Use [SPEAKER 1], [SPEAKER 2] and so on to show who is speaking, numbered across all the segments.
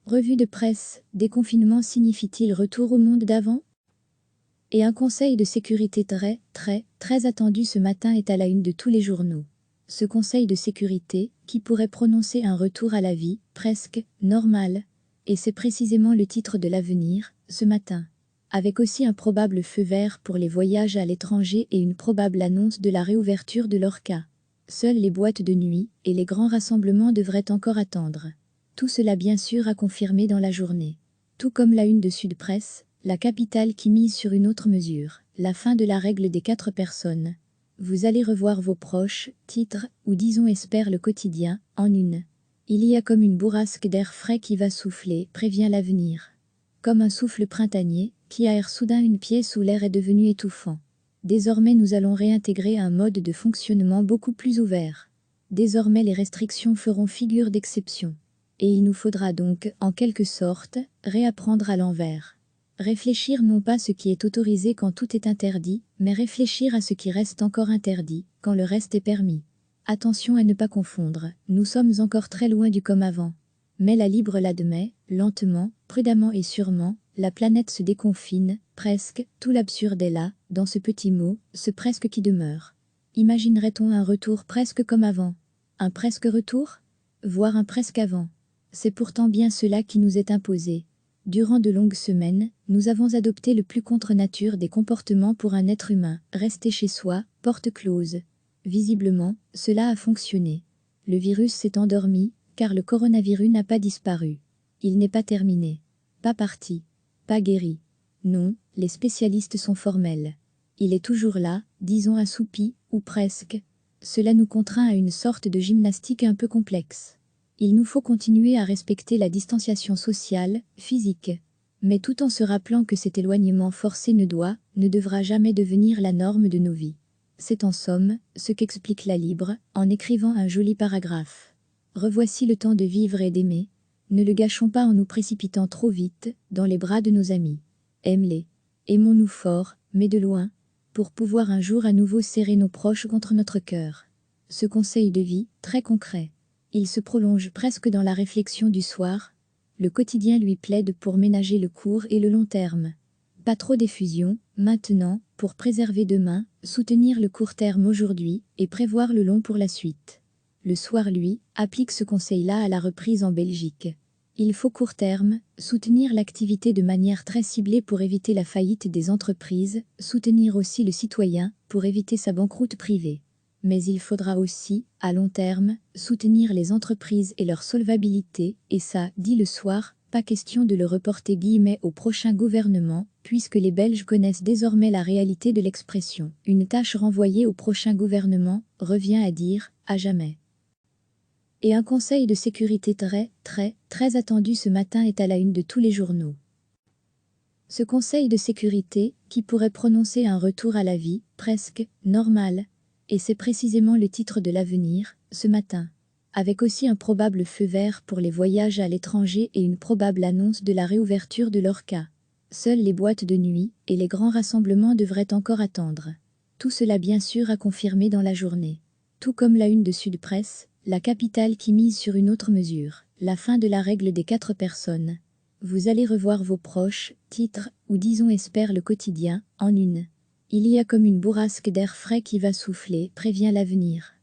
[SPEAKER 1] Revue de presse, déconfinement signifie-t-il retour au monde d'avant? Et un conseil de sécurité très attendu ce matin est à la une de tous les journaux. Ce conseil de sécurité, qui pourrait prononcer un retour à la vie, presque, normale, et c'est précisément le titre de l'avenir, ce matin. Avec aussi un probable feu vert pour les voyages à l'étranger et une probable annonce de la réouverture de l'Orca. Seules les boîtes de nuit et les grands rassemblements devraient encore attendre. Tout cela bien sûr à confirmer dans la journée. Tout comme la une de Sud Presse, la capitale qui mise sur une autre mesure, la fin de la règle des 4 personnes. Vous allez revoir vos proches, titre, ou disons espère le quotidien, en une. Il y a comme une bourrasque d'air frais qui va souffler, prévient l'avenir. Comme un souffle printanier, qui aère soudain une pièce où l'air est devenu étouffant. Désormais nous allons réintégrer un mode de fonctionnement beaucoup plus ouvert. Désormais les restrictions feront figure d'exception. Et il nous faudra donc, en quelque sorte, réapprendre à l'envers. Réfléchir non pas à ce qui est autorisé quand tout est interdit, mais réfléchir à ce qui reste encore interdit, quand le reste est permis. Attention à ne pas confondre, nous sommes encore très loin du comme avant. Mais la libre l'admet, lentement, prudemment et sûrement, la planète se déconfine, presque, tout l'absurde est là, dans ce petit mot, ce presque qui demeure. Imaginerait-on un retour presque comme avant? Un presque retour? Voire un presque avant. C'est pourtant bien cela qui nous est imposé. Durant de longues semaines, nous avons adopté le plus contre nature des comportements pour un être humain, rester chez soi, porte close. Visiblement, cela a fonctionné. Le virus s'est endormi, car le coronavirus n'a pas disparu. Il n'est pas terminé. Pas parti. Pas guéri. Non, les spécialistes sont formels. Il est toujours là, disons assoupi, ou presque. Cela nous contraint à une sorte de gymnastique un peu complexe. Il nous faut continuer à respecter la distanciation sociale, physique. Mais tout en se rappelant que cet éloignement forcé ne devra jamais devenir la norme de nos vies. C'est en somme, ce qu'explique la Libre, en écrivant un joli paragraphe. Revoici le temps de vivre et d'aimer. Ne le gâchons pas en nous précipitant trop vite, dans les bras de nos amis. Aime-les. Aimons-nous fort, mais de loin, pour pouvoir un jour à nouveau serrer nos proches contre notre cœur. Ce conseil de vie, très concret. Il se prolonge presque dans la réflexion du soir. Le quotidien lui plaide pour ménager le court et le long terme. Pas trop d'effusion, maintenant, pour préserver demain, soutenir le court terme aujourd'hui, et prévoir le long pour la suite. Le soir, lui, applique ce conseil-là à la reprise en Belgique. Il faut court terme, soutenir l'activité de manière très ciblée pour éviter la faillite des entreprises, soutenir aussi le citoyen, pour éviter sa banqueroute privée. Mais il faudra aussi, à long terme, soutenir les entreprises et leur solvabilité, et ça, dit le soir, pas question de le reporter au prochain gouvernement, puisque les Belges connaissent désormais la réalité de l'expression. Une tâche renvoyée au prochain gouvernement, revient à dire, à jamais. Et un conseil de sécurité très attendu ce matin est à la une de tous les journaux. Ce conseil de sécurité, qui pourrait prononcer un retour à la vie, presque, normale, et c'est précisément le titre de l'avenir, ce matin. Avec aussi un probable feu vert pour les voyages à l'étranger et une probable annonce de la réouverture de l'Orca. Seules les boîtes de nuit et les grands rassemblements devraient encore attendre. Tout cela bien sûr à confirmer dans la journée. Tout comme la une de Sud Presse, la capitale qui mise sur une autre mesure, la fin de la règle des 4 personnes. Vous allez revoir vos proches, titre, ou disons espère le quotidien, en une. Il y a comme une bourrasque d'air frais qui va souffler, prévient l'avenir.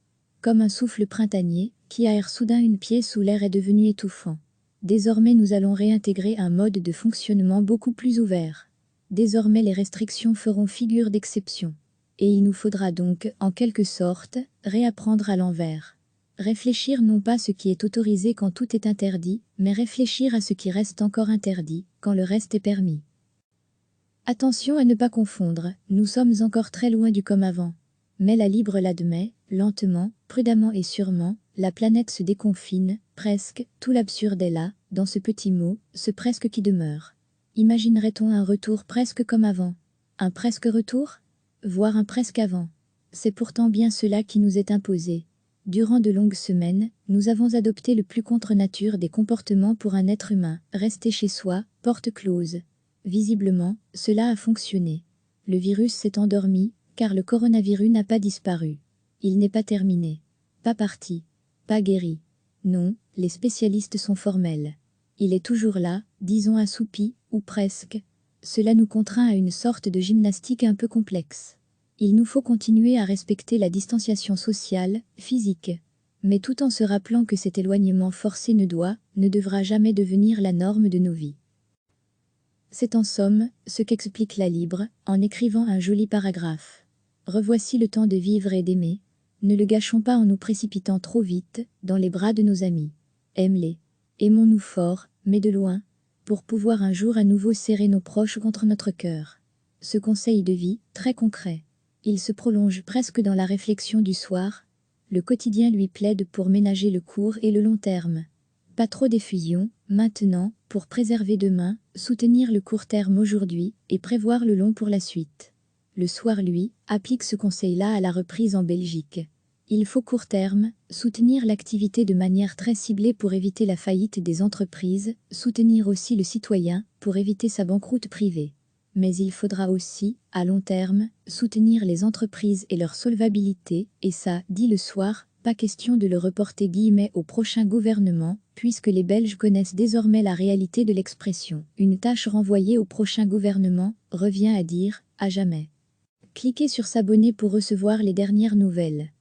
[SPEAKER 1] Comme un souffle printanier, qui aère soudain une pièce où l'air est devenu étouffant. Désormais nous allons réintégrer un mode de fonctionnement beaucoup plus ouvert. Désormais les restrictions feront figure d'exception. Et il nous faudra donc, en quelque sorte, réapprendre à l'envers. Réfléchir non pas à ce qui est autorisé quand tout est interdit, mais réfléchir à ce qui reste encore interdit, quand le reste est permis. Attention à ne pas confondre, nous sommes encore très loin du comme avant. Mais la Libre l'admet, lentement, prudemment et sûrement, la planète se déconfine, presque, tout l'absurde est là, dans ce petit mot, ce presque qui demeure. Imaginerait-on un retour presque comme avant? Un presque retour? Voire un presque avant. C'est pourtant bien cela qui nous est imposé. Durant de longues semaines, nous avons adopté le plus contre nature des comportements pour un être humain, rester chez soi, porte close. Visiblement, cela a fonctionné. Le virus s'est endormi, car le coronavirus n'a pas disparu. Il n'est pas terminé. Pas parti. Pas guéri. Non, les spécialistes sont formels. Il est toujours là, disons assoupi, ou presque. Cela nous contraint à une sorte de gymnastique un peu complexe. Il nous faut continuer à respecter la distanciation sociale, physique, mais tout en se rappelant que cet éloignement forcé ne devra jamais devenir la norme de nos vies. C'est en somme ce qu'explique la Libre en écrivant un joli paragraphe. Revoici le temps de vivre et d'aimer. Ne le gâchons pas en nous précipitant trop vite dans les bras de nos amis. Aime-les. Aimons-nous fort, mais de loin, pour pouvoir un jour à nouveau serrer nos proches contre notre cœur. Ce conseil de vie, très concret. Il se prolonge presque dans la réflexion du soir. Le quotidien lui plaide pour ménager le court et le long terme. Pas trop d'effusion, maintenant, pour préserver demain, soutenir le court terme aujourd'hui et prévoir le long pour la suite. Le soir, lui, applique ce conseil-là à la reprise en Belgique. Il faut court terme, soutenir l'activité de manière très ciblée pour éviter la faillite des entreprises, soutenir aussi le citoyen pour éviter sa banqueroute privée. Mais il faudra aussi, à long terme, soutenir les entreprises et leur solvabilité, et ça, dit le soir, pas question de le reporter au prochain gouvernement, puisque les Belges connaissent désormais la réalité de l'expression. Une tâche renvoyée au prochain gouvernement revient à dire, à jamais. Cliquez sur s'abonner pour recevoir les dernières nouvelles.